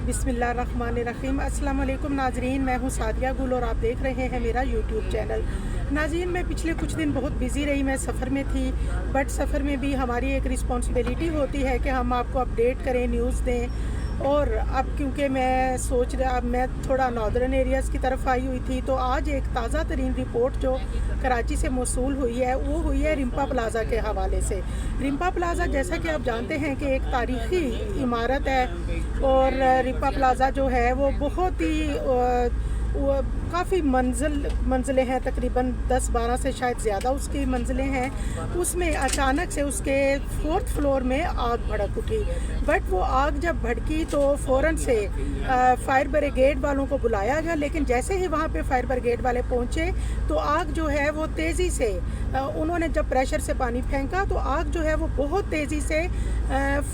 बिस्मिल्लाहिर्रहमानिर्रहीम। अस्सलाम वालेकुम नाजरीन, मैं हूँ सादिया गुल और आप देख रहे हैं मेरा यूट्यूब चैनल। नाजरीन, मैं पिछले कुछ दिन बहुत बिज़ी रही, मैं सफ़र में थी, बट सफ़र में भी हमारी एक रिस्पॉन्सिबिलिटी होती है कि हम आपको अपडेट करें, न्यूज़ दें। और अब क्योंकि मैं थोड़ा नॉर्दर्न एरियाज़ की तरफ आई हुई थी, तो आज एक ताज़ा तरीन रिपोर्ट जो कराची से मौसूल हुई है वो हुई है रिम्पा प्लाज़ा के हवाले से। रिम्पा प्लाज़ा, जैसा कि आप जानते हैं कि एक तारीख़ी इमारत है, और रिम्पा प्लाज़ा जो है वो बहुत ही काफ़ी मंजिलें हैं, तकरीबन 10-12 से शायद ज़्यादा उसकी मंजिलें हैं। उसमें अचानक से उसके 4th फ्लोर में आग भड़क उठी। बट वो आग जब भड़की तो फ़ौरन से फायर ब्रिगेड वालों को बुलाया गया, लेकिन जैसे ही वहाँ पे फायर ब्रिगेड वाले पहुँचे तो आग जो है वो तेज़ी से उन्होंने जब प्रेशर से पानी फेंका तो आग जो है वो बहुत तेज़ी से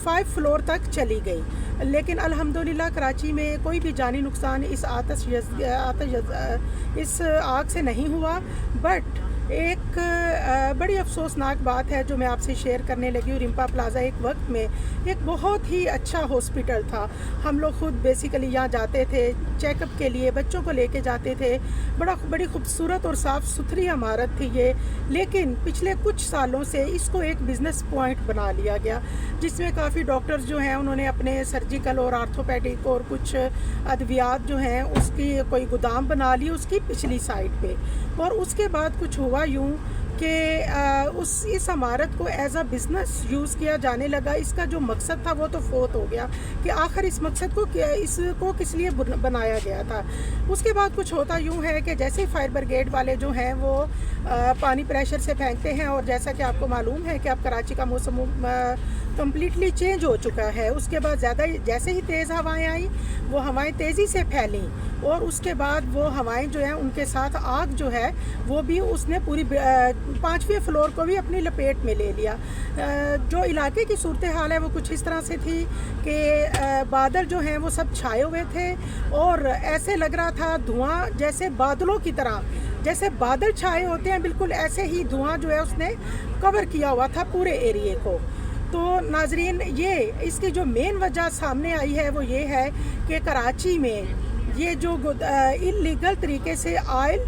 5 फ्लोर तक चली गई। लेकिन अल्हम्दुलिल्लाह कराची में कोई भी जानी नुकसान इस इस आग से नहीं हुआ। बट एक बड़ी अफसोसनाक बात है जो मैं आपसे शेयर करने लगी हूँ। रिम्पा प्लाज़ा एक वक्त में एक बहुत ही अच्छा हॉस्पिटल था। हम लोग खुद बेसिकली यहाँ जाते थे चेकअप के लिए, बच्चों को लेके जाते थे। बड़ी खूबसूरत और साफ़ सुथरी इमारत थी ये, लेकिन पिछले कुछ सालों से इसको एक बिज़नेस पॉइंट बना लिया गया, जिसमें काफ़ी डॉक्टर्स जो हैं उन्होंने अपने सर्जिकल और आर्थोपेडिक और कुछ अद्वियात जो हैं उसकी कोई गोदाम बना ली उसकी पिछली साइड पे। और उसके बाद कुछ हुआ यूँ कि इस इमारत को एज अ बिज़नेस यूज़ किया जाने लगा। इसका जो मकसद था वो तो फोत हो गया कि आखिर इस मकसद को इसको किस लिए बनाया गया था। उसके बाद कुछ होता यूँ है कि जैसे ही फायर ब्रिगेड वाले जो हैं वो पानी प्रेशर से फेंकते हैं, और जैसा कि आपको मालूम है कि अब कराची का मौसम कम्प्लीटली चेंज हो चुका है। उसके बाद जैसे ही तेज़ हवाएं आई वो हवाएं तेज़ी से फैलीं, और उसके बाद वो हवाएं जो हैं उनके साथ आग जो है वो भी उसने पूरी 5वें फ्लोर को भी अपनी लपेट में ले लिया। जो इलाके की सूरत हाल है वो कुछ इस तरह से थी कि बादल जो हैं वो सब छाए हुए थे, और ऐसे लग रहा था धुआं जैसे बादलों की तरह, जैसे बादल छाए होते हैं बिल्कुल ऐसे ही धुआं जो है उसने कवर किया हुआ था पूरे एरिए को। तो नाजरीन, ये इसकी जो मेन वजह सामने आई है वो ये है कि कराची में ये जो इल्लीगल तरीके से ऑयल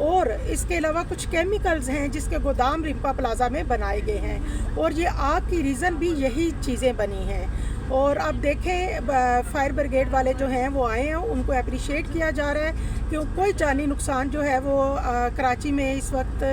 और इसके अलावा कुछ केमिकल्स हैं जिसके गोदाम रिम्पा प्लाज़ा में बनाए गए हैं, और ये आग की रीज़न भी यही चीज़ें बनी हैं। और अब देखें फायर ब्रिगेड वाले जो हैं वो आए हैं, उनको अप्रिशिएट किया जा रहा है कि कोई जानी नुकसान जो है वो कराची में इस वक्त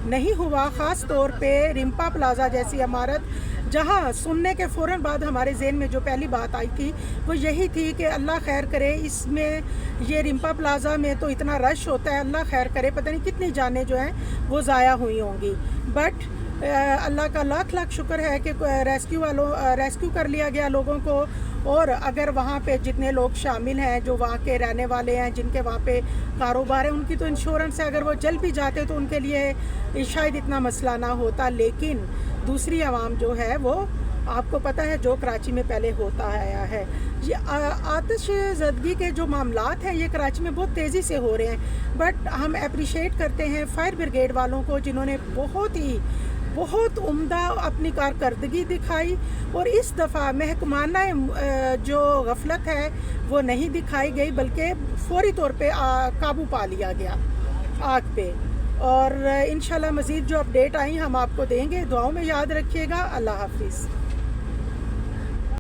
नहीं हुआ। ख़ास तौर पे रिम्पा प्लाज़ा जैसी इमारत, जहाँ सुनने के फ़ौरन बाद हमारे ज़हन में जो पहली बात आई थी वो यही थी कि अल्लाह खैर करे, इसमें ये रिम्पा प्लाज़ा में तो इतना रश होता है, अल्लाह खैर करे, पता नहीं कितनी जानें जो हैं वो ज़ाया हुई होंगी। बट अल्लाह का लाख लाख शुक्र है कि रेस्क्यू कर लिया गया लोगों को। और अगर वहाँ पे जितने लोग शामिल हैं जो वहाँ के रहने वाले हैं, जिनके वहाँ पे कारोबार है, उनकी तो इंश्योरेंस है, अगर वो जल भी जाते तो उनके लिए शायद इतना मसला ना होता। लेकिन दूसरी आवाम जो है वो आपको पता है जो कराची में पहले होता आया है, ये आतिश ज़दगी के जो मामलात हैं ये कराची में बहुत तेज़ी से हो रहे हैं। बट हम अप्रिशिएट करते हैं फायर ब्रिगेड वालों को, जिन्होंने बहुत उम्दा अपनी कारकर्दगी दिखाई, और इस दफ़ा महकमाना जो गफलत है वो नहीं दिखाई गई, बल्कि फौरी तौर पे काबू पा लिया गया आग पे। और इंशाल्लाह मज़ीद जो अपडेट आई हम आपको देंगे। दुआओं में याद रखिएगा। अल्लाह हाफिज़।